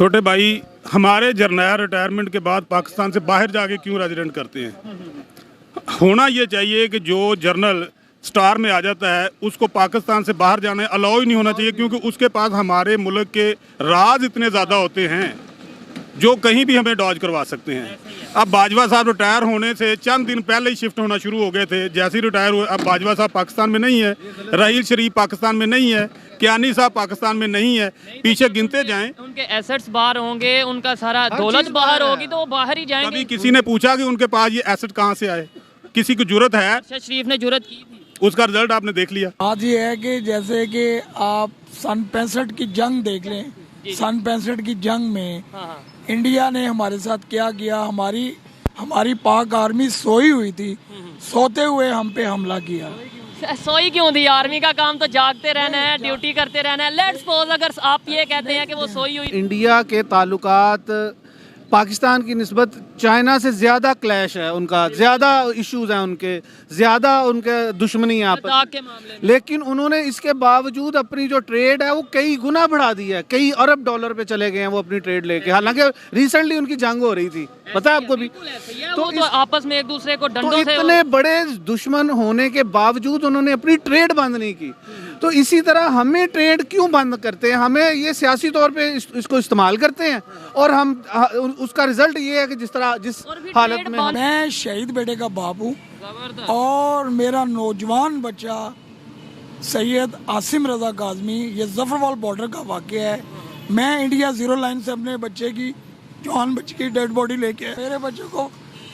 छोटे भाई हमारे जर्नैल रिटायरमेंट के बाद पाकिस्तान से बाहर जाके क्यों रेजिडेंट करते हैं? होना ये चाहिए कि जो जर्नल स्टार में आ जाता है उसको पाकिस्तान से बाहर जाने अलाउ ही नहीं होना चाहिए, क्योंकि उसके पास हमारे मुल्क के राज इतने ज़्यादा होते हैं जो कहीं भी हमें डॉज करवा सकते हैं। अब बाजवा साहब रिटायर होने से चंद दिन पहले ही शिफ्ट होना शुरू हो गए थे। जैसे ही रिटायर हुए, अब बाजवा साहब पाकिस्तान में नहीं है, रहील शरीफ पाकिस्तान में नहीं है, कियानी साहब पाकिस्तान में नहीं है, पीछे गिनते जाएं। उनके एसेट्स बाहर होंगे, उनका सारा दौलत बाहर होगी तो वो बाहर ही जाएंगे। कभी किसी ने पूछा कि उनके पास ये एसेट कहाँ से आए? किसी की जरूरत है? शरीफ ने जरूरत की थी, उसका रिजल्ट आपने देख लिया। आज ये है कि जैसे कि आप सन 65 की जंग देख लें, सन 65 की जंग में इंडिया ने हमारे साथ क्या किया। हमारी पाक आर्मी सोई हुई थी, सोते हुए हम पे हमला किया। सोई क्यों थी? आर्मी का काम तो जागते रहना है, ड्यूटी करते रहना है। लेट्स सपोज अगर आप ये कहते हैं कि वो सोई हुई। इंडिया के ताल्लुकात पाकिस्तान की निस्बत चाइना से ज़्यादा क्लैश है, उनका ज़्यादा इश्यूज हैं, उनके ज़्यादा उनके दुश्मनी है आपस के मामले में। लेकिन उन्होंने इसके बावजूद अपनी जो ट्रेड है वो कई गुना बढ़ा दी है, कई अरब डॉलर पे चले गए हैं वो अपनी ट्रेड लेके। हालांकि रिसेंटली उनकी जंग हो रही थी, पता है आपको भी। तो आपस में एक दूसरे को डंडों से इतने बड़े दुश्मन होने के बावजूद उन्होंने अपनी ट्रेड बंद नहीं की। तो इसी तरह हमें ट्रेड क्यों बंद करते हैं? हमें ये सियासी तौर पे इसको इस्तेमाल करते हैं और हम उसका रिजल्ट ये है कि जिस तरह जिस हालत में मैं शहीद बेटे का बाप हूँ और मेरा नौजवान बच्चा सैयद आसिम रजा काजमी, ये जफरवाल बॉर्डर का वाक़या है। मैं इंडिया 0 लाइन से अपने बच्चे की, जवान बच्चे की डेड बॉडी लेके आया। मेरे बच्चे को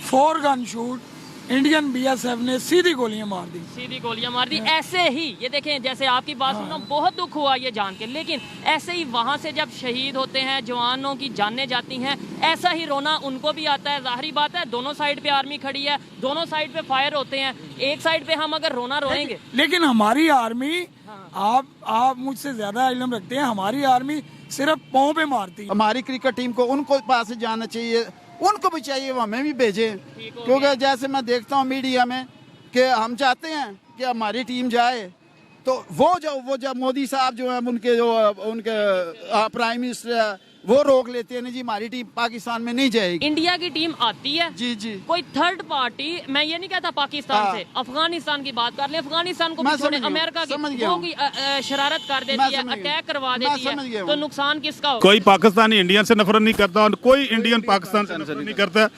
4 गन शूट इंडियन BSF ने सीधी गोलियां मार दी। ऐसे ही ये देखें, जैसे आपकी बात सुना बहुत दुख हुआ ये जान के, लेकिन ऐसे ही वहाँ से जब शहीद होते हैं, जवानों की जानें जाती हैं, ऐसा ही रोना उनको भी आता है। जाहिर बात है, दोनों साइड पे आर्मी खड़ी है, दोनों साइड पे फायर होते हैं। एक साइड पे हम अगर रोना रोएंगे, लेकिन हमारी आर्मी, आप मुझसे ज्यादा इल्म रखते हैं, हमारी आर्मी सिर्फ पाँव पे मारती है। हमारी क्रिकेट टीम को उनको पास जाना चाहिए, उनको भी चाहिए वो हमें भी भेजें, क्योंकि जैसे मैं देखता हूँ मीडिया में कि हम चाहते हैं कि हमारी टीम जाए, तो वो जब मोदी साहब जो है उनके प्राइम मिनिस्टर है वो रोक लेते हैं, नहीं जी हमारी टीम पाकिस्तान में नहीं जाएगी। इंडिया की टीम आती है जी कोई थर्ड पार्टी, मैं ये नहीं कहता पाकिस्तान से, अफगानिस्तान की बात कर ले, अफगानिस्तान को भी छोड़े, अमेरिका की शरारत कर देती है, अटैक करवा देती है, तो नुकसान किसका हो? कोई पाकिस्तानी इंडियन से नफरत नहीं करता और कोई इंडियन पाकिस्तान से नफरत नहीं करता।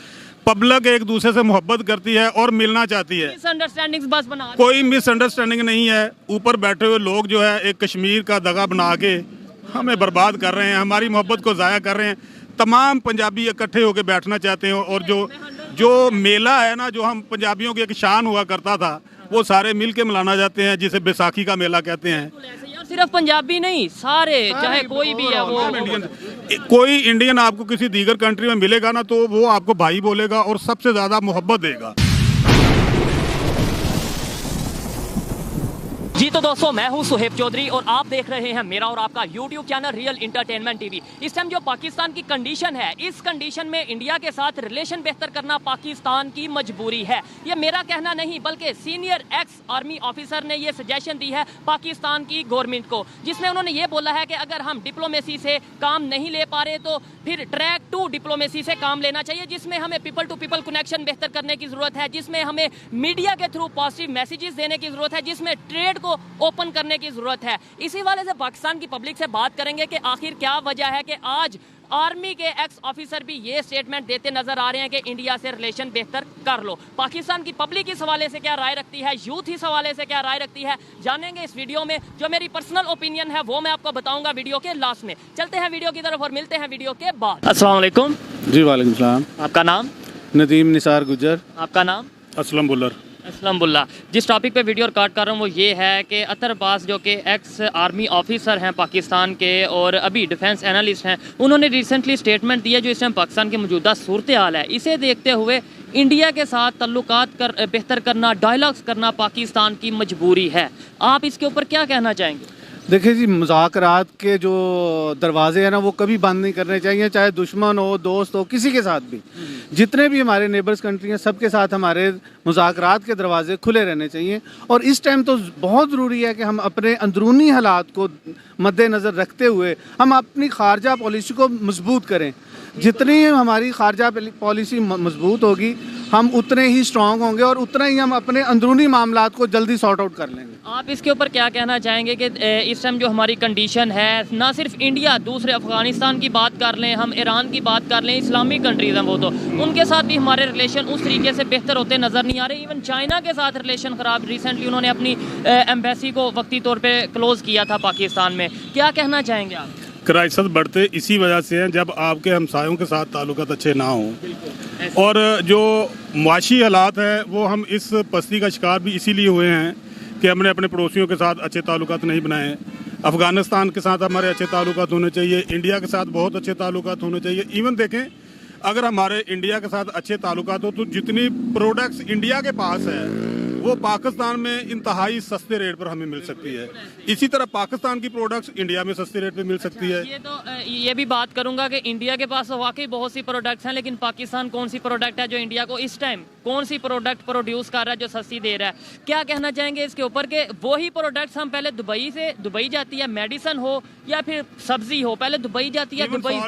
पब्लिक एक दूसरे से मोहब्बत करती है और मिलना चाहती है। मिसअंडरस्टैंडिंग्स बस बना, कोई मिसअंडरस्टैंडिंग नहीं है। ऊपर बैठे हुए लोग जो है एक कश्मीर का दगा बना के हमें बर्बाद कर रहे हैं, हमारी मोहब्बत को ज़ाया कर रहे हैं। तमाम पंजाबी इकट्ठे होकर बैठना चाहते हैं और जो मेला है ना, जो हम पंजाबियों की एक शान हुआ करता था, वो सारे मिल के मनाना चाहते हैं, जिसे बैसाखी का मेला कहते हैं। सिर्फ पंजाबी नहीं, सारे चाहे कोई भी है वो इंडियन। कोई इंडियन आपको किसी दीगर कंट्री में मिलेगा ना तो वो आपको भाई बोलेगा और सबसे ज़्यादा मोहब्बत देगा। जी तो दोस्तों, मैं हूं सुहेब चौधरी और आप देख रहे हैं मेरा और आपका YouTube channel real entertainment TV. इस टाइम जो पाकिस्तान की कंडीशन है, इस कंडीशन में इंडिया के साथ रिलेशन बेहतर करना पाकिस्तान की मजबूरी है। ये मेरा कहना नहीं, बल्कि सीनियर एक्स आर्मी ऑफिसर ने ये सजेशन दी है पाकिस्तान की गवर्नमेंट को, जिसमें उन्होंने ये बोला है कि अगर हम डिप्लोमेसी से काम नहीं ले पा रहे तो फिर ट्रैक 2 डिप्लोमेसी से काम लेना चाहिए, जिसमें हमें पीपल टू पीपल कनेक्शन बेहतर करने की जरूरत है, जिसमें हमें मीडिया के थ्रू पॉजिटिव मैसेजेस देने की जरूरत है, जिसमें ट्रेड ओपन करने की जरूरत है। इसी वाले से पाकिस्तान की पब्लिक से बात करेंगे कि आखिर क्या वजह है कि आज आर्मी के एक्स ऑफिसर भी ये स्टेटमेंट देते नजर आ रहे हैं कि इंडिया से रिलेशन बेहतर कर लो। पाकिस्तान की पब्लिक इस हवाले से क्या राय रखती है, यूथ इस हवाले से क्या राय रखती है, जानेंगे इस वीडियो में। जो मेरी पर्सनल ओपिनियन है वो मैं आपको बताऊंगा वीडियो के लास्ट में। चलते हैं वीडियो की तरफ और मिलते हैं वीडियो के बाद। अस्सलाम वालेकुम। जी वालेकुम सलाम। आपका नाम? नदीम निसार गुजर। आपका नाम? असलम बुल्लर। असलमुल्ला। जिस टॉपिक पे वीडियो रिकॉर्ड कर रहा हूँ वो ये है कि अतर अब्बास जो कि एक्स आर्मी ऑफिसर हैं पाकिस्तान के और अभी डिफेंस एनालिस्ट हैं, उन्होंने रिसेंटली स्टेटमेंट दिया जो इस टाइम पाकिस्तान की मौजूदा सूरत हाल है, इसे देखते हुए इंडिया के साथ तल्लुकात बेहतर करना, डायलॉग्स करना पाकिस्तान की मजबूरी है। आप इसके ऊपर क्या कहना चाहेंगे? देखिए जी, मुज़ाकरात के जो दरवाजे हैं ना वो कभी बंद नहीं करने चाहिए, चाहे दुश्मन हो, दोस्त हो, किसी के साथ भी। जितने भी हमारे नेबर्स कंट्री हैं सबके साथ हमारे मुज़ाकरात के दरवाजे खुले रहने चाहिए। और इस टाइम तो बहुत ज़रूरी है कि हम अपने अंदरूनी हालात को मद्देनज़र रखते हुए हम अपनी खारजा पॉलिसी को मजबूत करें। जितनी हमारी खारजा पॉलिसी मजबूत होगी हम उतने ही स्ट्रांग होंगे और उतना ही हम अपने अंदरूनी मामलात को जल्दी सॉर्ट आउट कर लेंगे। आप इसके ऊपर क्या कहना चाहेंगे कि इस टाइम जो हमारी कंडीशन है, ना सिर्फ इंडिया, दूसरे अफगानिस्तान की बात कर लें, हम ईरान की बात कर लें, इस्लामिक कंट्रीज़ हैं वो, तो उनके साथ भी हमारे रिलेशन उस तरीके से बेहतर होते नज़र नहीं आ रहे। इवन चाइना के साथ रिलेशन ख़राब, रिसेंटली उन्होंने अपनी एम्बेसी को वक्ती तौर पर क्लोज़ किया था पाकिस्तान में। क्या कहना चाहेंगे आप? क्राइसिस बढ़ते इसी वजह से हैं जब आपके हमसायों के साथ ताल्लुकात अच्छे ना हों, और जो मुआशी हालात हैं वो हम इस पस्ती का शिकार भी इसीलिए हुए हैं कि हमने अपने पड़ोसियों के साथ अच्छे ताल्लुकात नहीं बनाए। अफ़गानिस्तान के साथ हमारे अच्छे ताल्लुकात होने चाहिए, इंडिया के साथ बहुत अच्छे ताल्लुकात होने चाहिए। इवन देखें, अगर हमारे इंडिया के साथ अच्छे ताल्लुकात हो तो जितनी प्रोडक्ट्स इंडिया के पास है वो पाकिस्तान में इंतहाई सस्ते रेट पर हमें मिल सकती है। इसी तरह पाकिस्तान की प्रोडक्ट्स इंडिया में सस्ते रेट पे मिल सकती है। ये भी बात करूंगा कि इंडिया के पास तो वाकई बहुत सी प्रोडक्ट्स हैं, लेकिन पाकिस्तान कौन सी प्रोडक्ट है जो इंडिया को इस टाइम कौन सी प्रोडक्ट प्रोड्यूस कर रहा है जो सस्ती दे रहा है? क्या कहना चाहेंगे इसके ऊपर कि वही प्रोडक्ट्स हम पहले दुबई जाती है, मेडिसन हो या फिर सब्जी हो, पहले दुबई जाती है, दुबई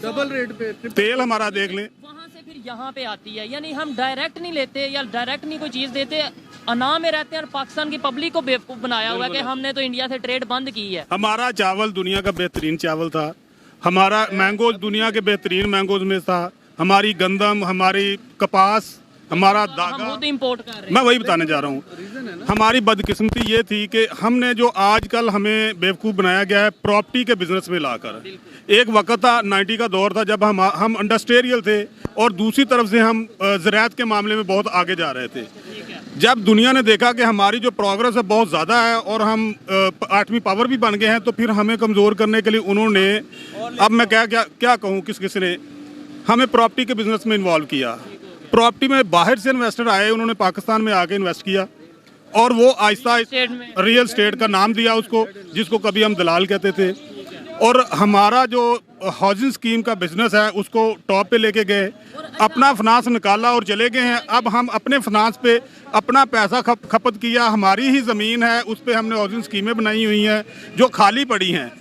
डबल रेट पे तेल हमारा देख लें, वहाँ से फिर यहाँ पे आती है। यानी हम डायरेक्ट नहीं लेते या डायरेक्ट नहीं कोई चीज़ देते, अना में रहते हैं और पाकिस्तान की पब्लिक को बेवकूफ़ बनाया हुआ है कि हमने तो इंडिया से ट्रेड बंद की है। हमारा चावल दुनिया का बेहतरीन चावल था, हमारा मैंगो दुनिया के बेहतरीन मैंगोज में था, हमारी गंदम, हमारी कपास, हमारा हम खुद इंपोर्ट कर रहे हैं। मैं वही बताने जा रहा हूँ। हमारी बदकिस्मती ये थी कि हमने जो आजकल हमें बेवकूफ़ बनाया गया है प्रॉपर्टी के बिजनेस में लाकर। एक वक्त था 90 का दौर था जब हम इंडस्ट्रियल थे और दूसरी तरफ से हम ज़राअत के मामले में बहुत आगे जा रहे थे। जब दुनिया ने देखा कि हमारी जो प्रोग्रेस है बहुत ज़्यादा है और हम 8वीं पावर भी बन गए हैं, तो फिर हमें कमज़ोर करने के लिए उन्होंने, अब मैं क्या कहूँ, किस ने हमें प्रॉपर्टी के बिजनेस में इन्वॉल्व किया। प्रॉपर्टी में बाहर से इन्वेस्टर आए, उन्होंने पाकिस्तान में आके इन्वेस्ट किया और वो आहिस्ता रियल स्टेट का नाम दिया उसको, जिसको कभी हम दलाल कहते थे। और हमारा जो हाउसिंग स्कीम का बिजनेस है उसको टॉप पे लेके गए, अपना फाइनेंस निकाला और चले गए हैं। अब हम अपने फाइनेंस पे अपना पैसा खपत किया, हमारी ही ज़मीन है उस पर हमने हाउसिंग स्कीमें बनाई हुई हैं जो खाली पड़ी हैं।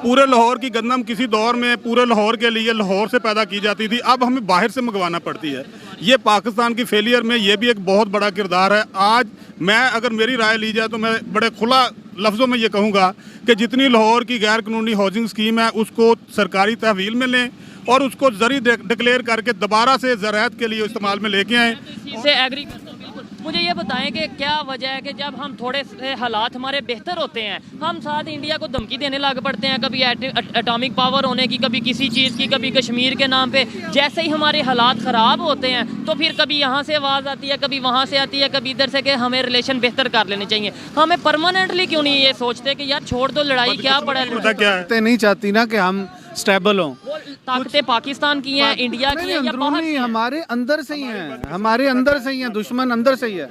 पूरे लाहौर की गंदम किसी दौर में पूरे लाहौर के लिए लाहौर से पैदा की जाती थी, अब हमें बाहर से मंगवाना पड़ती है। ये पाकिस्तान की फेलियर में ये भी एक बहुत बड़ा किरदार है। आज मैं अगर मेरी राय ली जाए तो मैं बड़े खुला लफ्ज़ों में ये कहूँगा कि जितनी लाहौर की गैर कानूनी हाउसिंग स्कीम है उसको सरकारी तहवील में लें और उसको ज़री डिक्लेयर करके दोबारा से ज़राअत के लिए इस्तेमाल में लेके आएँ। इससे एग्री करता हूं, बिल्कुल। मुझे ये बताएं कि क्या वजह है कि जब हम थोड़े से हालात हमारे बेहतर होते हैं हम साथ इंडिया को धमकी देने लग पड़ते हैं, कभी एटॉमिक पावर होने की, कभी किसी चीज़ की, कभी कश्मीर के नाम पे। जैसे ही हमारे हालात ख़राब होते हैं तो फिर कभी यहाँ से आवाज़ आती है, कभी वहाँ से आती है, कभी इधर से कि हमें रिलेशन बेहतर कर लेने चाहिए। हमें परमानेंटली क्यों नहीं ये सोचते कि यार छोड़ दो लड़ाई, क्या पड़ा है? नहीं चाहती ना कि हम स्टेबल हों। वो ताकतें पाकिस्तान की हैं, इंडिया की हैं या बाहर की हैं? हमारे अंदर से ही हैं, हमारे अंदर से ही हैं, दुश्मन अंदर से ही है।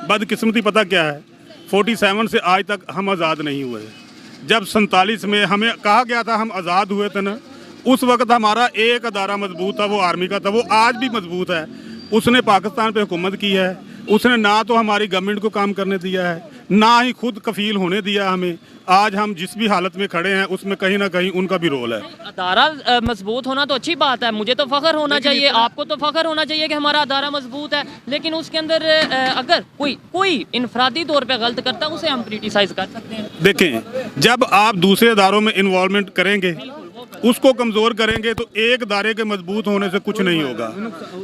बदकिस्मती पता क्या है, 47 से आज तक हम आज़ाद नहीं हुए। जब 47 में हमें कहा गया था हम आज़ाद हुए थे ना, उस वक्त हमारा एक अदारा मजबूत था, वो आर्मी का था, वो आज भी मजबूत है। उसने पाकिस्तान पे हुकूमत की है, उसने ना तो हमारी गवर्नमेंट को काम करने दिया है, ना ही खुद कफील होने दिया हमें। आज हम जिस भी हालत में खड़े हैं उसमें कहीं ना कहीं उनका भी रोल है। अदारा मजबूत होना तो अच्छी बात है, मुझे तो फख्र होना चाहिए, आपको तो फख्र होना चाहिए कि हमारा अदारा मजबूत है, लेकिन उसके अंदर अगर कोई इनफरादी तौर पे गलत करता है उसे हम क्रिटिसाइज कर सकते हैं। देखें, जब आप दूसरे अदारों में इन्वॉल्वमेंट करेंगे, उसको कमज़ोर करेंगे तो एक अदारे के मजबूत होने से कुछ नहीं होगा।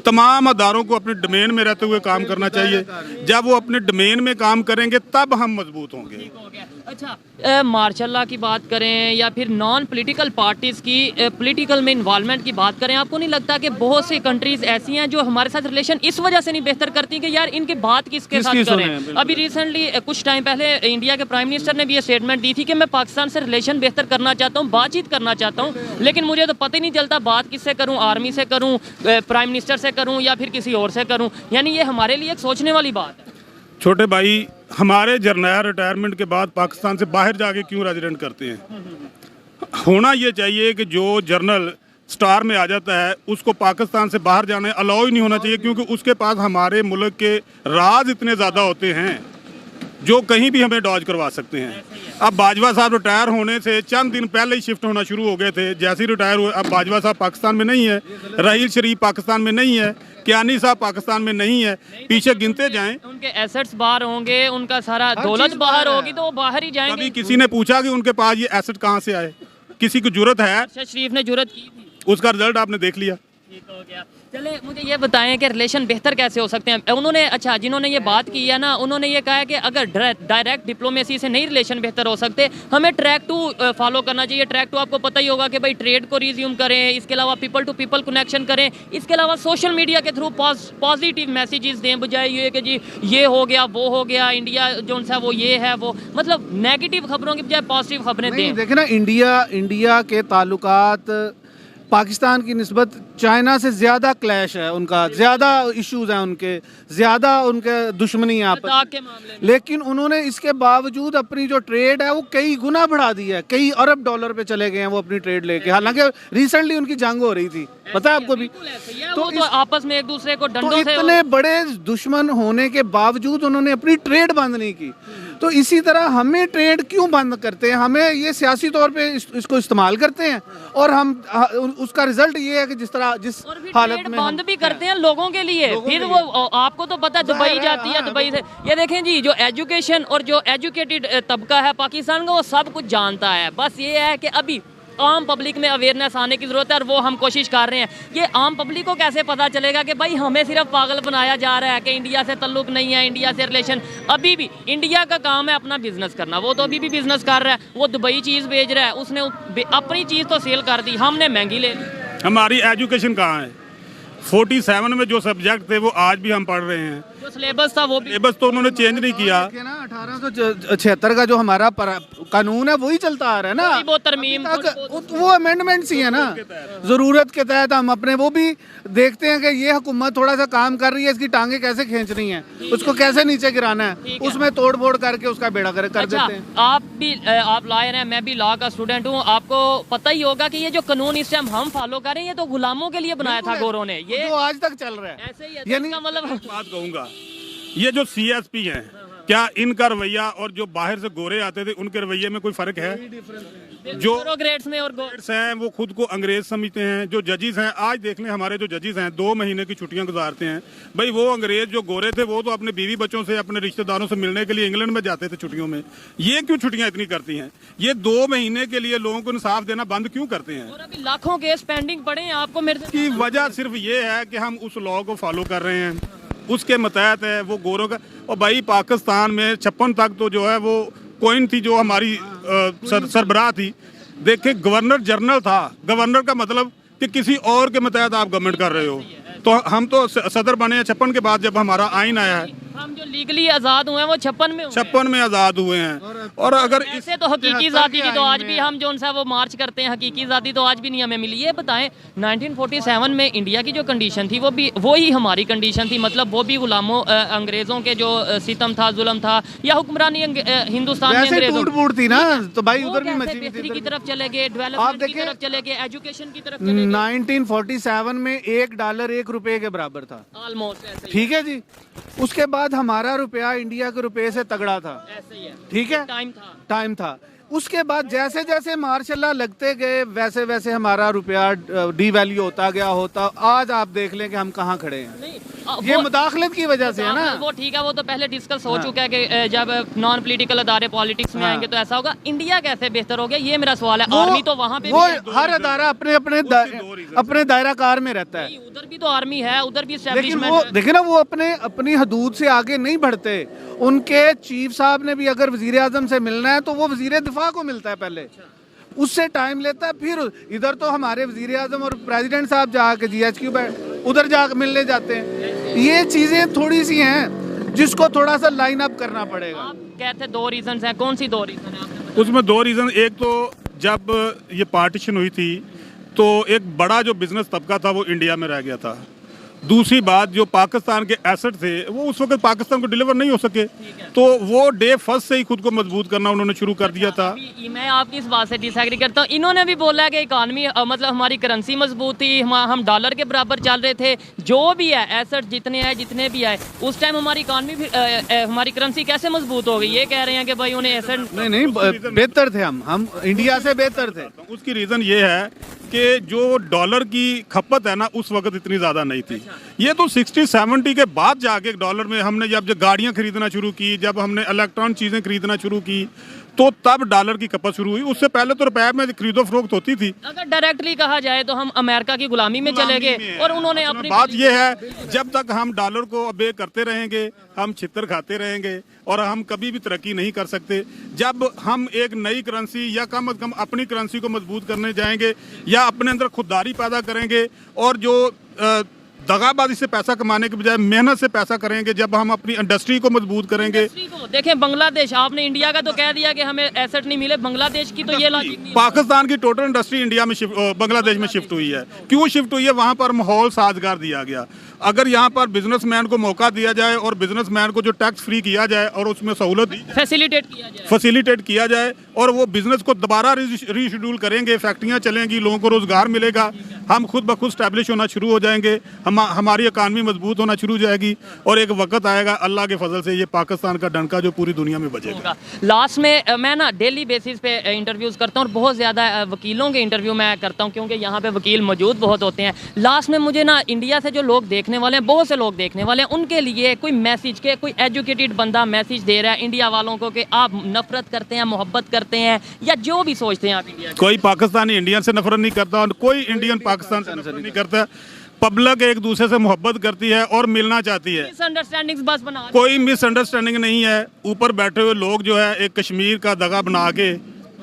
तमाम अदारों को अपने डोमेन में रहते हुए काम करना चाहिए। जब वो अपने डोमेन में काम करेंगे तब हम मजबूत होंगे। अच्छा, मार्शल लॉ की बात करें या फिर नॉन पॉलिटिकल पार्टीज़ की पॉलिटिकल में इन्वॉल्वमेंट की बात करें, आपको नहीं लगता कि बहुत सी कंट्रीज़ ऐसी हैं जो हमारे साथ रिलेशन इस वजह से नहीं बेहतर करती कि यार इनकी बात किसके साथ करें? अभी रिसेंटली कुछ टाइम पहले इंडिया के प्राइम मिनिस्टर ने भी ये स्टेटमेंट दी थी कि मैं पाकिस्तान से रिलेशन बेहतर करना चाहता हूँ, बातचीत करना चाहता हूँ, लेकिन मुझे तो पता ही नहीं चलता बात किससे करूँ, आर्मी से करूँ, प्राइम मिनिस्टर से करूँ या फिर किसी और से करूँ। यानी ये हमारे लिए एक सोचने वाली बात है। छोटे भाई, हमारे जर्नैल रिटायरमेंट के बाद पाकिस्तान से बाहर जाके क्यों रेजिडेंट करते हैं? होना ये चाहिए कि जो जर्नल स्टार में आ जाता है उसको पाकिस्तान से बाहर जाने अलाउ ही नहीं होना चाहिए, क्योंकि उसके पास हमारे मुल्क के राज इतने ज़्यादा होते हैं जो कहीं भी हमें डॉज करवा सकते हैं। अब बाजवा साहब रिटायर होने से चंद दिन पहले ही शिफ्ट होना शुरू हो गए थे। जैसे ही रिटायर हुए, अब बाजवा साहब पाकिस्तान में नहीं है, रहील शरीफ पाकिस्तान में नहीं है, कियानी साहब पाकिस्तान में नहीं है, पीछे गिनते जाएं। उनके एसेट्स बाहर होंगे, उनका सारा दौलत बाहर होगी तो वो बाहर ही जाएंगे। कभी किसी ने पूछा कि उनके पास ये एसेट कहाँ से आए? किसी को जरूरत है? शहबाज शरीफ ने जुर्रत की थी, उसका रिजल्ट आपने देख लिया। ठीक हो गया। चले मुझे ये बताएं कि रिलेशन बेहतर कैसे हो सकते हैं? उन्होंने अच्छा जिन्होंने ये बात की है ना, उन्होंने ये कहा है कि अगर डायरेक्ट डिप्लोमेसी से नहीं रिलेशन बेहतर हो सकते, हमें ट्रैक 2 फॉलो करना चाहिए। ट्रैक 2 आपको पता ही होगा कि भाई ट्रेड को रिज्यूम करें, इसके अलावा पीपल टू पीपल कनेक्शन करें, इसके अलावा सोशल मीडिया के थ्रू पॉजिटिव मैसेजेस दें, बजाय ये कि जी ये हो गया वो हो गया, इंडिया जो सा वो ये है वो, मतलब नेगेटिव खबरों की बजाय पॉजिटिव खबरें दें। देखे ना, इंडिया के ताल्लुकात पाकिस्तान की निस्बत चाइना से ज़्यादा क्लैश है उनका, ज़्यादा इश्यूज हैं उनके, ज़्यादा उनके दुश्मनी है आपस लद्दाख के में। मामले में। लेकिन उन्होंने इसके बावजूद अपनी जो ट्रेड है वो कई गुना बढ़ा दी है, कई अरब डॉलर पे चले गए हैं वो अपनी ट्रेड लेके। हालांकि रिसेंटली उनकी जंग हो रही थी, पता है आपको भी। तो आपस में एक दूसरे को तो डंडों से इतने बड़े दुश्मन होने के बावजूद उन्होंने अपनी ट्रेड बंद नहीं की। तो इसी तरह हमें ट्रेड क्यों बंद करते हैं? हमें ये सियासी तौर पे इसको इस्तेमाल करते हैं और हम उसका रिजल्ट ये है कि जिस हालत ट्रेड में बंद भी करते हैं लोगों के लिए। फिर वो आपको तो पता है दुबई जाती है, दुबई से ये देखें जी, जो एजुकेशन और जो एजुकेटेड तबका है पाकिस्तान का वो सब कुछ जानता है। बस ये है कि अभी आम पब्लिक में अवेयरनेस आने की ज़रूरत है और वो हम कोशिश कर रहे हैं। ये आम पब्लिक को कैसे पता चलेगा कि भाई हमें सिर्फ पागल बनाया जा रहा है कि इंडिया से तल्लुक नहीं है, इंडिया से रिलेशन। अभी भी इंडिया का काम है अपना बिजनेस करना, वो तो अभी भी बिजनेस कर रहा है। वो दुबई चीज़ भेज रहा है, उसने अपनी चीज़ तो सेल कर दी, हमने महंगी ले ली। हमारी एजुकेशन कहाँ है? 47 में जो सब्जेक्ट थे वो आज भी हम पढ़ रहे हैं। जो सिलेबस था वो भी सिलेबस तो उन्होंने चेंज नहीं किया। देखिए ना, 1876 का जो हमारा कानून है वही चलता आ रहा है ना। वो तरमीम वो अमेंडमेंट्स ही है ना, जरूरत के तहत हम अपने वो भी देखते हैं कि ये हुकूमत थोड़ा सा काम कर रही है, इसकी टांगे कैसे खींचनी है, उसको कैसे नीचे गिराना है, उसमें तोड़ फोड़ करके उसका बेड़ा कर देते हैं। आप लॉयर हैं, मैं भी लॉ का स्टूडेंट हूँ। आपको पता ही होगा कि ये जो कानून इस टाइम हम फॉलो करें, ये तो गुलामों के लिए बनाया था गौरों ने। ये जो आज तक चल रहा है ऐसे ही है, यानी इसका मतलब बात कहूँगा, ये जो CSP हैं, क्या इनका रवैया और जो बाहर से गोरे आते थे उनके रवैये में कोई फर्क है? जो ब्यूरोक्रेट्स में और हैं वो खुद को अंग्रेज समझते हैं। जो जजेस हैं, आज देख लें हमारे जो जजेस हैं 2 महीने की छुट्टियां गुजारते हैं। भाई वो अंग्रेज जो गोरे थे वो तो अपने बीवी बच्चों से, अपने रिश्तेदारों से मिलने के लिए इंग्लैंड में जाते थे छुट्टियों में। ये क्यों छुट्टियां इतनी करती हैं? ये 2 महीने के लिए लोगों को इंसाफ देना बंद क्यों करते हैं? और अभी लाखों केस पेंडिंग पड़े हैं। आपको मेरे से की वजह सिर्फ ये है कि हम उस लॉ को फॉलो कर रहे हैं, उसके मतहत है वो गोरों का। और भाई पाकिस्तान में 56 तक तो जो है वो कोइन थी जो हमारी सरबराह थी। देखे गवर्नर जनरल था। गवर्नर का मतलब कि किसी और के मतहत आप गवर्नमेंट कर रहे हो। तो हम तो सदर बने हैं 56 के बाद, जब हमारा आइन आया है। हम जो लीगली आज़ाद हुए हैं वो 56 में हुए हैं। 56 में आज़ाद हुए हैं। और अगर ऐसे तो हकीकी आज़ादी की तो आज भी हम जो सा वो मार्च करते हैं, हकीकी आज़ादी तो आज भी नहीं हमें मिली। ये बताएं 1947 में इंडिया की जो कंडीशन थी वो ही हमारी कंडीशन थी। मतलब वो भी गुलामों अंग्रेज़ों के जो सितम था, जुल्म था, या हुक्मरानी हिंदुस्तान में अंग्रेज़ों टूट थी ना, तो भाई उधर भी मची बेहतरी की तरफ चले गए, डेवलपमेंट की तरफ चले गए, एजुकेशन की तरफ चले गए। 1947 में $1 1 रुपए के बराबर था ऑलमोस्ट ऐसे ठीक है जी। उसके बाद हमारा रुपया इंडिया के रुपए से तगड़ा था, ही है। ठीक है, टाइम था। उसके बाद जैसे जैसे मार्शल लगते गए वैसे वैसे हमारा रुपया डीवैल्यू होता गया। आज आप देख लें कि हम कहाँ खड़े हैं। ये मुदाखलत की वजह से है ना। वो ठीक है, वो तो पहले डिस्कस हो चुका है कि जब नॉन पॉलिटिकल अदारे पॉलिटिक्स में आएंगे तो ऐसा होगा। इंडिया कैसे बेहतर हो गया, ये मेरा सवाल है। आर्मी तो वहाँ पे वो हर अदारा अपने दायरा कार में रहता है। उधर भी तो आर्मी है, उधर भी लेकिन एस्टैब्लिशमेंट वो है। देखे ना, वो अपनी हदूद से आगे नहीं बढ़ते। उनके चीफ साहब ने भी अगर वजीर आजम से मिलना है तो वो वजीर दिफा को मिलता है पहले, उससे टाइम लेता है। फिर इधर तो हमारे वजीर आजम और प्रेसिडेंट साहब जाके GHQ उधर जाकर मिलने जाते हैं। ये चीजें थोड़ी सी हैं जिसको थोड़ा सा लाइन अप करना पड़ेगा। आप कहते 2 रीजन है, कौन सी 2 रीजन है आपने? उसमें 2 रीज़न। एक तो जब ये पार्टीशन हुई थी तो एक बड़ा जो बिजनेस तबका था वो इंडिया में रह गया था। दूसरी बात, जो पाकिस्तान के एसेट थे वो उस वक्त पाकिस्तान को डिलीवर नहीं हो सके, तो वो डे फर्स्ट से ही खुद को मजबूत करना उन्होंने शुरू कर दिया था। मैं आपकी इस बात से डिसएग्री करता हूँ। इन्होंने भी बोला है कि इकानमी मतलब हमारी करेंसी मजबूत थी, हम डॉलर के बराबर चल रहे थे, जो भी है एसेट जितने भी आए उस टाइम हमारी इकानमी हमारी करेंसी कैसे मजबूत हो गई। ये कह रहे हैं कि भाई उन्हें एसेट नहीं बेहतर थे, हम इंडिया से बेहतर थे। उसकी रीज़न ये है कि जो डॉलर की खपत है ना उस वक्त इतनी ज़्यादा नहीं थी। ये तो 60-70 के बाद जाके डॉलर में हमने जब गाड़ियाँ खरीदना शुरू की, जब हमने इलेक्ट्रॉनिक चीज़ें खरीदना शुरू की, तो तब डॉलर की खपत शुरू हुई। उससे पहले तो रुपए में खरीदो फरोख्त होती थी। अगर डायरेक्टली कहा जाए तो हम अमेरिका की गुलामी में चले गए और उन्होंने अपनी बात ये है, जब तक हम डॉलर को अबे करते रहेंगे हम छितर खाते रहेंगे और हम कभी भी तरक्की नहीं कर सकते। जब हम एक नई करेंसी या कम से कम अपनी करेंसी को मजबूत करने जाएंगे या अपने अंदर खुददारी पैदा करेंगे और जो दगाबाजी से पैसा कमाने के बजाय मेहनत से पैसा करेंगे, जब हम अपनी इंडस्ट्री को मजबूत करेंगे। देखें बांग्लादेश, आपने इंडिया का तो कह दिया कि हमें एसेट नहीं मिले, बांग्लादेश की तो ये लॉजिक नहीं है। पाकिस्तान की टोटल इंडस्ट्री इंडिया में बांग्लादेश में शिफ्ट हुई है। क्यों शिफ्ट हुई है? वहाँ पर माहौल साजगार दिया गया। अगर यहाँ पर बिजनेसमैन को मौका दिया जाए और बिजनेसमैन को जो टैक्स फ्री किया जाए और उसमें सहूलत फैसिलिटेट किया जाए और वो बिजनेस को दोबारा रीशेड्यूल करेंगे, फैक्ट्रियाँ चलेंगी, लोगों को रोजगार मिलेगा, हम खुद ब खुद स्टैब्लिश होना शुरू हो जाएंगे, हमारी इकानमी मजबूत होना शुरू हो जाएगी और एक वक्त आएगा अल्लाह के फजल से ये पाकिस्तान का डंका जो पूरी दुनिया में बजेगा। लास्ट में मैं ना डेली बेसिस पे इंटरव्यूज करता हूँ और बहुत ज़्यादा वकीलों के इंटरव्यू मैं करता हूँ क्योंकि यहाँ पे वकील मौजूद बहुत होते हैं। लास्ट में मुझे ना इंडिया से जो लोग देखने वाले हैं, बहुत से लोग देखने वाले हैं, उनके लिए कोई मैसेज के कोई एजुकेटेड बंदा मैसेज दे रहा है इंडिया वालों को कि आप नफरत करते हैं, मोहब्बत करते हैं या जो भी सोचते हैं आप इंडिया। कोई पाकिस्तानी इंडियन से नफरत नहीं करता और कोई इंडियन पाकिस्तान से नफरत नहीं करता। पब्लिक एक दूसरे से मोहब्बत करती है और मिलना चाहती है। मिसअंडरस्टैंडिंग्स बस बना, कोई मिसअंडरस्टैंडिंग नहीं है। ऊपर बैठे हुए लोग जो है एक कश्मीर का दगा बना के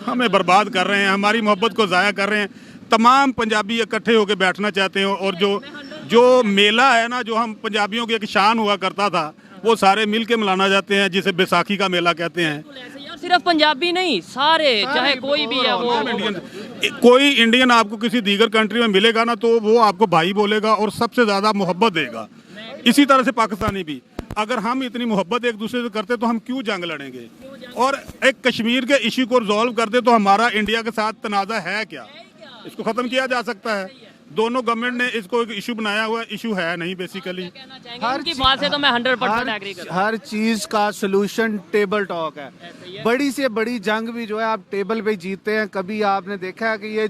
हमें बर्बाद कर रहे हैं, हमारी मोहब्बत को ज़ाया कर रहे हैं। तमाम पंजाबी इकट्ठे होकर बैठना चाहते हैं और जो मेला है ना, जो हम पंजाबियों की एक शान हुआ करता था, वो सारे मिल के मनाना चाहते हैं, जिसे बैसाखी का मेला कहते हैं। सिर्फ पंजाबी नहीं, सारे चाहे कोई भी है वो कोई इंडियन आपको किसी दीगर कंट्री में मिलेगा ना तो वो आपको भाई बोलेगा और सबसे ज़्यादा मोहब्बत देगा। इसी तरह से पाकिस्तानी भी, अगर हम इतनी मोहब्बत एक दूसरे से करते तो हम क्यों जंग लड़ेंगे। और एक कश्मीर के इशू को रिजॉल्व करते तो हमारा इंडिया के साथ तनाज़ा है क्या, इसको ख़त्म किया जा सकता है। दोनों गवर्नमेंट ने इसको एक इशू बनाया हुआ है, इशू है नहीं बेसिकली। हर की बात से तो मैं 100% एग्री करता हूं। हर चीज का सोल्यूशन टेबल टॉक है। बड़ी से बड़ी जंग भी जो है आप टेबल पे जीतते हैं। कभी आपने देखा है कि ये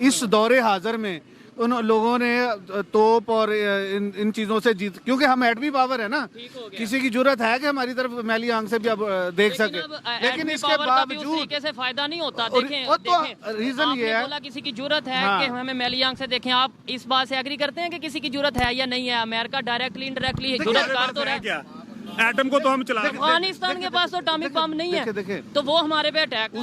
इस दौरे हाजिर में उन लोगों ने तोप और इन चीजों से जीत, क्योंकि हम एटमी पावर है ना, किसी की जरूरत है कि हमारी तरफ मैली आंख से भी अब देख सके। लेकिन इसके बावजूद से फायदा नहीं होता। रीजन ये है, किसी की जरूरत है कि हमें मैली आंख से देखें। आप इस बात से एग्री करते हैं कि किसी की जरूरत है या नहीं है? अमेरिका डायरेक्टली इंडायरेक्टली जरूरत कर तो रहा है क्या? एटम को तो हम चला, अफगानिस्तान के पास तो एटॉमिक बम नहीं है, तो वो हमारे पे अटैक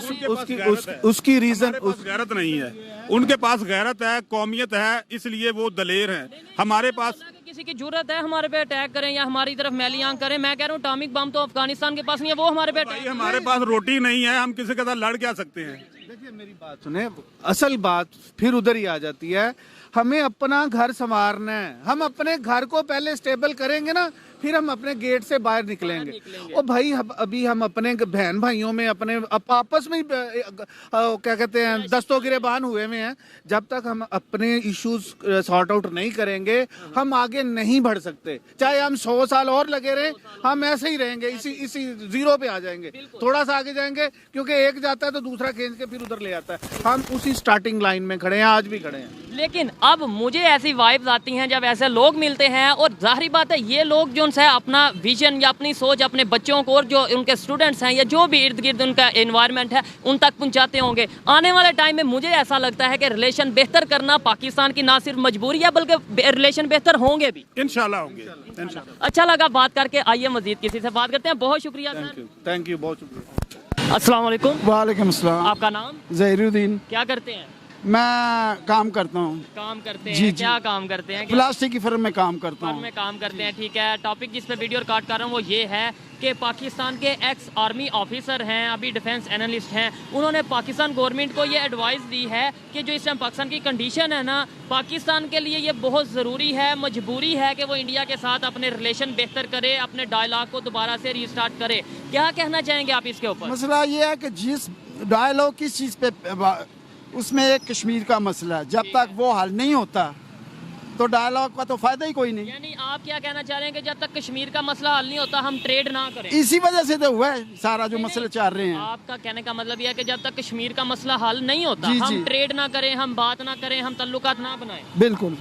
उसकी रीजन गैरत नहीं है। उनके पास गैरत है, कौमियत है, इसलिए वो दलेर हैं। हमारे पास किसी की जरूरत है हमारे पे अटैक करें या हमारी तरफ मैली आंख करें। मैं कह रहा हूँ एटॉमिक बम तो अफगानिस्तान के पास नहीं है, वो हमारे पे अटैक। हमारे पास रोटी नहीं है, हम किसी के साथ लड़ क्या सकते हैं? देखिए मेरी बात सुने, असल बात फिर उधर ही आ जाती है। हमें अपना घर संवारना है। हम अपने घर को पहले स्टेबल करेंगे ना, फिर हम अपने गेट से बाहर निकलेंगे। और भाई अभी हम अपने बहन भाइयों में अपने आपस में क्या कहते हैं दस्तों गिरेबान हुए हुए हैं। जब तक हम अपने इश्यूज सॉर्ट आउट नहीं करेंगे हम आगे नहीं बढ़ सकते। चाहे हम 100 साल और लगे रहे, हम ऐसे ही रहेंगे, इसी जीरो पे आ जाएंगे। थोड़ा सा आगे जाएंगे क्योंकि एक जाता है तो दूसरा खींच के फिर उधर ले आता है। हम उसी स्टार्टिंग लाइन में खड़े हैं, आज भी खड़े हैं। लेकिन अब मुझे ऐसी वाइब्स आती हैं जब ऐसे लोग मिलते हैं, और जाहिर बात है ये लोग जो है अपना विजन या अपनी सोच अपने बच्चों को और जो उनके स्टूडेंट्स हैं या जो भी इर्द गिर्द उनका एनवायरनमेंट है उन तक पहुंचाते होंगे। आने वाले टाइम में मुझे ऐसा लगता है कि रिलेशन बेहतर करना पाकिस्तान की ना सिर्फ मजबूरी है बल्कि रिलेशन बेहतर होंगे भी, इंशाल्लाह होंगे। अच्छा लगा बात करके। आइए मजीद किसी से बात करते हैं। बहुत शुक्रिया सर। थैंक यू, बहुत शुक्रिया। अस्सलाम वालेकुम। वालेकुम अस्सलाम। आपका नाम? ज़हीरुद्दीन। क्या करते हैं? मैं काम करता हूँ, काम करते जी, हैं, जी। क्या काम करते हैं? प्लास्टिक की फर्म में काम करता फर्म हूँ। में काम करते हैं, ठीक है। टॉपिक जिस पे वीडियो रिकॉर्ड कर रहा हूँ वो ये है कि पाकिस्तान के एक्स आर्मी ऑफिसर हैं, अभी डिफेंस एनालिस्ट हैं, उन्होंने पाकिस्तान गवर्नमेंट को ये एडवाइस दी है कि जो इस टाइम पाकिस्तान की कंडीशन है ना, पाकिस्तान के लिए ये बहुत ज़रूरी है, मजबूरी है कि वो इंडिया के साथ अपने रिलेशन बेहतर करे, अपने डायलॉग को दोबारा से रीस्टार्ट करे। क्या कहना चाहेंगे आप इसके ऊपर? मसला ये है कि जिस डायलॉग किस चीज़ पे, उसमें एक कश्मीर का मसला है, जब तक वो हल नहीं होता तो डायलॉग का तो फायदा ही कोई नहीं। यानी आप क्या कहना चाह रहे हैं कि जब तक कश्मीर का मसला हल नहीं होता हम ट्रेड ना करें? इसी वजह से तो हुआ है सारा जो मसले चल रहे हैं। आपका कहने का मतलब यह है कि जब तक कश्मीर का मसला हल नहीं होता जी, हम जी। ट्रेड ना करें, हम बात ना करें, हम तल्लुकात ना बनाएं। बिल्कुल।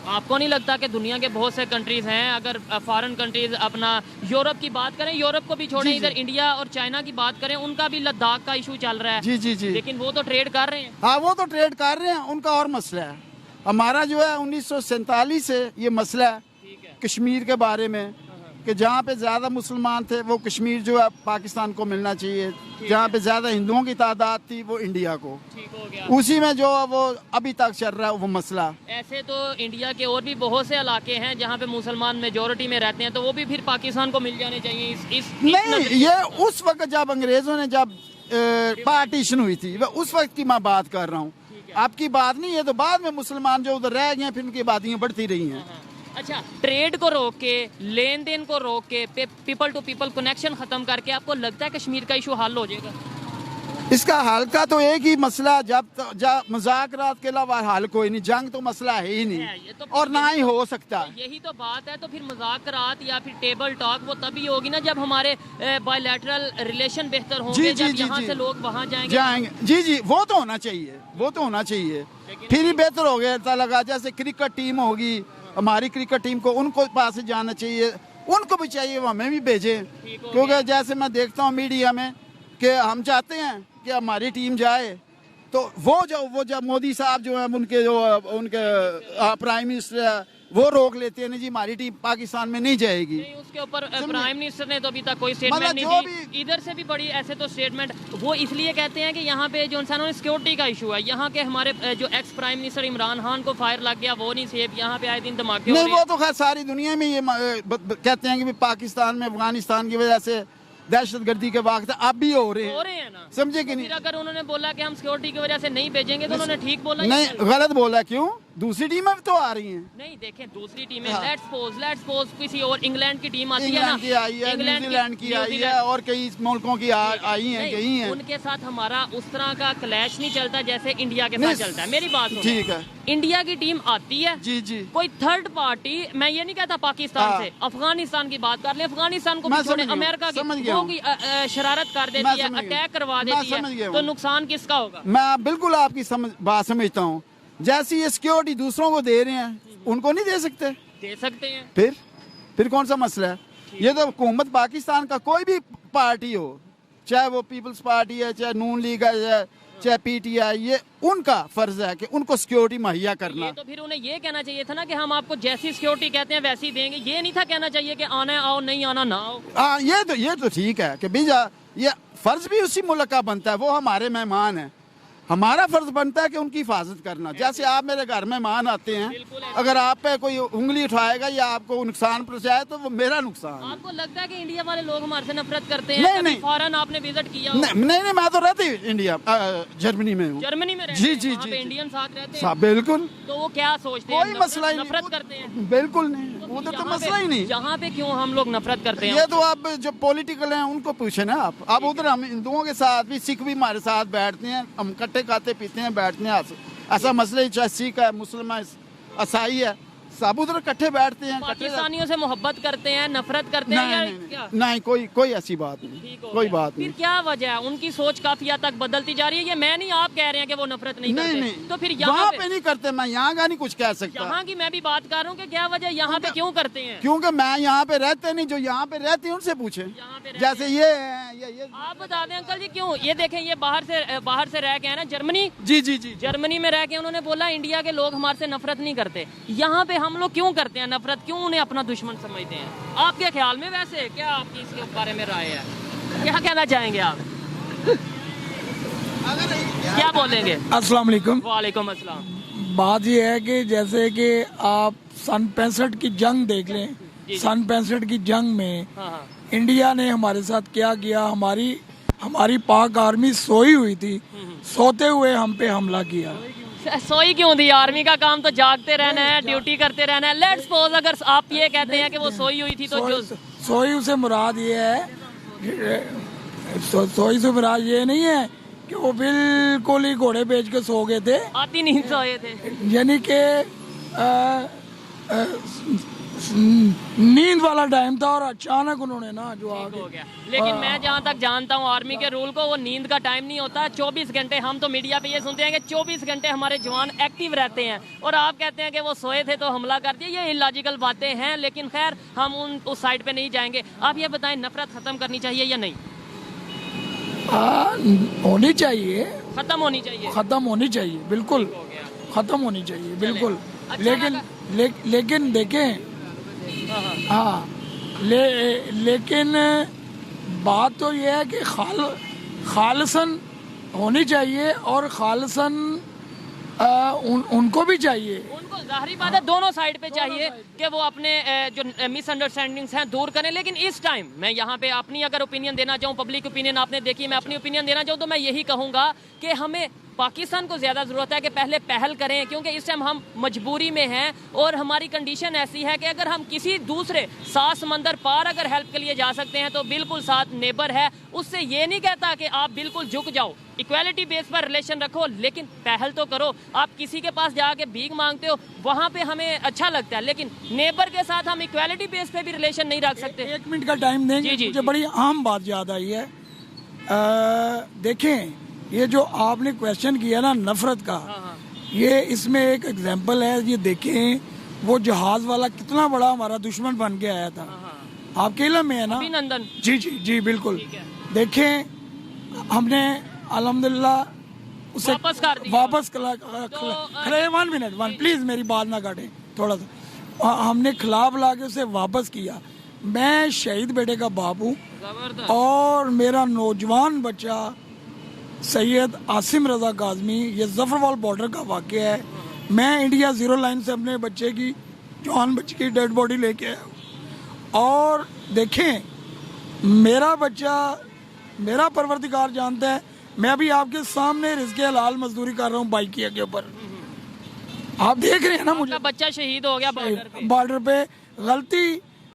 आपको नहीं लगता कि दुनिया के बहुत से कंट्रीज हैं, अगर फॉरेन कंट्रीज अपना यूरोप की बात करें, यूरोप को भी छोड़ें, जी, जी। इधर इंडिया और चाइना की बात करें, उनका भी लद्दाख का इशू चल रहा है, जी जी जी। लेकिन वो तो ट्रेड कर रहे हैं। हाँ, वो तो ट्रेड कर रहे हैं, उनका और मसला है। हमारा जो है 1947 से ये मसला है ठीक है। कश्मीर के बारे में कि जहाँ पे ज़्यादा मुसलमान थे वो कश्मीर जो है पाकिस्तान को मिलना चाहिए, जहाँ पे ज़्यादा हिंदुओं की तादाद थी वो इंडिया को, ठीक हो गया। उसी में जो है वो अभी तक चल रहा है वो मसला। ऐसे तो इंडिया के और भी बहुत से इलाके हैं जहाँ पे मुसलमान मेजोरिटी में रहते हैं, तो वो भी फिर पाकिस्तान को मिल जाने चाहिए। इस नहीं, नजरिए ये उस वक्त जब अंग्रेजों ने जब पार्टीशन हुई थी, वह उस वक्त की मैं बात कर रहा हूँ, आपकी बात नहीं है। तो बाद में मुसलमान जो उधर रह गए हैं, फिर उनकी बातें बढ़ती रही हैं। अच्छा, ट्रेड को रोक के, लेन देन को रोक के, पीपल टू पीपल कनेक्शन खत्म करके आपको लगता है कश्मीर का इशू हल हो जाएगा? इसका हल का तो एक ही मसला, जब मुज़ाकरात के अलावा हल कोई नहीं, जंग तो मसला है ही है, ये नहीं तो और ना ही हो सकता। तो यही तो बात है। तो फिर मुज़ाकरात या फिर टेबल टॉक वो तभी होगी ना जब हमारे बायलैटरल रिलेशन बेहतर होंगे, जी, जब जी, यहाँ जी। से लोग वहाँ जाएंगे। जाएंगे, जी जी, वो तो होना चाहिए, वो तो होना चाहिए, फिर ही बेहतर हो गया। ऐसा लगा जैसे क्रिकेट टीम होगी, हमारी क्रिकेट टीम को उनको पास जाना चाहिए, उनको भी चाहिए वो हमें भी भेजें, क्योंकि जैसे मैं देखता हूँ मीडिया में कि हम चाहते हैं कि हमारी टीम जाए, तो वो जब मोदी साहब जो है उनके प्राइम मिनिस्टर है, वो रोक लेते हैं, नहीं जी हमारी टीम पाकिस्तान में नहीं जाएगी। नहीं, उसके ऊपर प्राइम मिनिस्टर ने तो अभी तक कोई स्टेटमेंट मतलब नहीं जो दी। इधर से भी बड़ी ऐसे तो स्टेटमेंट वो इसलिए कहते हैं कि यहाँ पे जो इंसानों सिक्योरिटी का इशू है, यहाँ के हमारे जो ex prime minister Imran Khan को फायर लग गया, वो नहीं सेफ, यहाँ पे आए दिन धमाके हो नहीं, रहे वो हैं। तो खैर सारी दुनिया में ये कहते हैं कि भी पाकिस्तान में अफगानिस्तान की वजह से दहशतगर्दी के वाक़ अब भी हो रहे हैं ना, समझे कि तो नहीं? फिर अगर उन्होंने बोला कि हम सिक्योरिटी की वजह से नहीं भेजेंगे तो उन्होंने ठीक बोला या नहीं, गलत? गलत बोला। क्यों? दूसरी टीमें भी तो आ रही हैं। नहीं, देखें दूसरी टीमें, हाँ। लेट्स सपोज किसी और इंग्लैंड की टीम आती है ना, इंग्लैंड की आई है, न्यूजीलैंड की आई है, और कई मुल्कों की आई हैं, नहीं, गई हैं। उनके साथ हमारा उस तरह का क्लैश नहीं चलता जैसे इंडिया के साथ नहीं, चलता है। मेरी बात सुनो, ठीक है। इंडिया की टीम आती है, जी जी, कोई थर्ड पार्टी, मैं ये नहीं कहता पाकिस्तान हाँ। से, अफगानिस्तान की बात कर ले, अफगानिस्तान को मैं भी छोड़े, समझ गया हूँ, अमेरिका समझ की गया वो हूँ। की शरारत कर मैं देती है, समझ गया। अटैक करवा मैं देती समझ गया है, हूँ। तो नुकसान किसका होगा? मैं बिल्कुल आपकी बात समझता हूँ। जैसी ये सिक्योरिटी दूसरों को दे रहे हैं, उनको नहीं दे सकते? दे सकते हैं। फिर कौन सा मसला है? ये तो हुकूमत पाकिस्तान का कोई भी पार्टी हो, चाहे वो पीपल्स पार्टी है, चाहे नून लीग है, चाहे पीटीआई, ये उनका फर्ज है कि उनको सिक्योरिटी मुहैया करना। ये तो फिर उन्हें ये कहना चाहिए था ना कि हम आपको जैसी सिक्योरिटी कहते हैं वैसी देंगे, ये नहीं था कहना चाहिए कि आना है आओ, नहीं आना ना आओ। हाँ, ये तो ठीक है कि बीजा, ये फर्ज भी उसी मुल्क का बनता है, वो हमारे मेहमान हैं, हमारा फर्ज बनता है कि उनकी हिफाजत करना। जैसे आप मेरे घर में मेहमान आते हैं, अगर आप पे कोई उंगली उठाएगा या आपको नुकसान पहुंचाए तो वो मेरा नुकसान है। आपको लगता है कि इंडिया वाले लोग हमारे से नफरत करते हैं? नहीं, कभी नहीं। फॉरेन आपने विजिट किया हो? नहीं, मैं तो रहती इंडिया जर्मनी में हूँ। जर्मनी में रहते जी, हैं, जी, वहाँ जी, पे जी। इंडियन साथ रहते हैं, साहब बिल्कुल, तो वो क्या सोचते हैं? कोई मसला ही नहीं, नफरत करते हैं? बिल्कुल नहीं, उधर तो यहाँ मसला ही नहीं। यहाँ पे क्यों हम लोग नफरत करते हैं? ये तो अब जो पॉलिटिकल हैं उनको पूछे ना आप। अब उधर हम हिंदुओं के साथ भी, सिख भी हमारे साथ बैठते हैं, हम इकट्ठे खाते पीते हैं, बैठते हैं। ऐसा मसला ही, चाहे सिख है, मुसलमान, ईसाई है, सब उधर इकट्ठे बैठते हैं। पाकिस्तानियों से मोहब्बत करते हैं, नफरत करते हैं या क्या? नहीं, कोई ऐसी बात नहीं, ठीक हो कोई गया। बात फिर नहीं। क्या वजह है? उनकी सोच काफी हद तक बदलती जा रही है। ये मैं नहीं, आप कह रहे हैं कि वो नफरत नहीं करते। नहीं, तो फिर वहाँ यहाँ पे नहीं करते, मैं यहाँ का नहीं कुछ कह सकता, यहाँ की मैं भी बात कर रहा हूँ कि क्या वजह यहाँ पे क्यों करते हैं? क्योंकि मैं यहाँ पे रहते नहीं, जो यहाँ पे रहते हैं उनसे पूछे। यहाँ पे रहते जैसे हैं। ये है, ये आप बता दें अंकल जी क्यों? ये देखें, ये बाहर से रह के है ना जर्मनी, जी जी जी, जर्मनी में रह के उन्होंने बोला इंडिया के लोग हमारे से नफरत नहीं करते। यहाँ पे हम लोग क्यों करते हैं नफरत? क्यों उन्हें अपना दुश्मन समझते हैं? आपके ख्याल में वैसे क्या आपकी इसके बारे में राय है? क्या कहना चाहेंगे आप? क्या बोलेंगे? अस्सलाम वालेकुम। वालेकुम अस्सलाम। बात यह है कि जैसे कि आप सन 65 की जंग देख लें, सन 65 की जंग में हाँ हाँ इंडिया ने हमारे साथ क्या किया। हमारी पाक आर्मी सोई हुई थी, सोते हुए हम पे हमला किया। सोई क्यों थी? आर्मी का काम तो जागते रहना है, ड्यूटी करते रहना है। लेट्स सपोज अगर आप ये कहते हैं कि वो सोई हुई थी तो जो सोई से मुराद ये है, सोई से मुराद ये नहीं है कि वो बिल्कुल ही घोड़े बेच के सो गए थे, आती नींद सोए थे। यानी कि नींद वाला टाइम था और अचानक उन्होंने ना जो हो आगे गया। लेकिन मैं जहाँ तक जानता हूँ आर्मी के रूल को, वो नींद का टाइम नहीं होता। 24 घंटे हम तो मीडिया पे ये सुनते हैं कि 24 घंटे हमारे जवान एक्टिव रहते हैं, और आप कहते हैं कि वो सोए थे तो हमला कर दिया। ये इलॉजिकल बातें हैं, लेकिन खैर हम उस साइड पे नहीं जाएंगे। आप ये बताएं, नफरत खत्म करनी चाहिए या नहीं? होनी चाहिए, खत्म होनी चाहिए। खत्म होनी चाहिए, बिल्कुल खत्म होनी चाहिए, बिल्कुल। अच्छा लेकिन देखें, हाँ लेकिन बात तो ये है कि खालसन होनी चाहिए, और खालसन उनको भी चाहिए। उनको जाहिर बात है दोनों साइड पे चाहिए कि वो अपने जो मिसअंडरस्टैंडिंग्स हैं दूर करें। लेकिन इस टाइम मैं यहाँ पे अपनी अगर ओपिनियन देना चाहूँ, पब्लिक ओपिनियन आपने देखी, मैं अपनी ओपिनियन देना चाहूँ तो मैं यही कहूँगा कि हमें पाकिस्तान को ज़्यादा ज़रूरत है कि पहले पहल करें, क्योंकि इस टाइम हम मजबूरी में हैं और हमारी कंडीशन ऐसी है कि अगर हम किसी दूसरे 7 समंदर पार अगर हेल्प के लिए जा सकते हैं तो बिल्कुल साथ नेबर है। उससे ये नहीं कहता कि आप बिल्कुल झुक जाओ, इक्वालिटी बेस पर रिलेशन रखो, लेकिन पहल तो करो। आप किसी के पास जाके भीख मांगते हो, वहाँ पे हमें अच्छा लगता है, लेकिन नेबर के साथ हम इक्वालिटी बेस पे भी रिलेशन नहीं रख सकते। 1 मिनट का टाइम देंगे। जी। मुझे बड़ी अहम बात याद आई है। देखें, ये जो आपने क्वेश्चन किया ना नफरत का, ये इसमें एक एग्जांपल है। ये देखें, वो जहाज वाला कितना बड़ा हमारा दुश्मन बन के आया था, आपके इल्म में है ना? अभिनंदन। जी बिल्कुल। देखें, हमने अल्हम्दुलिल्लाह उसे वापस कर दिया। वापस खड़े 1 मिनट प्लीज, मेरी बात ना काटें थोड़ा सा। हमने खिलाफ ला के उसे वापस किया। मैं शहीद बेटे का बाप हूँ, और मेरा नौजवान बच्चा सैयद आसिम रजा काज़मी, ये जफरवाल बॉर्डर का वाक़या है। मैं इंडिया 0 लाइन से अपने बच्चे की, जवान बच्चे की डेड बॉडी लेके आया हूँ। और देखें, मेरा बच्चा, मेरा परवरदिगार जानता है, मैं अभी आपके सामने रिज़्क़े हलाल मजदूरी कर रहा हूँ बाइकिया के ऊपर। आप देख रहे हैं ना, मुझे बच्चा शहीद हो गया बॉर्डर पे। गलती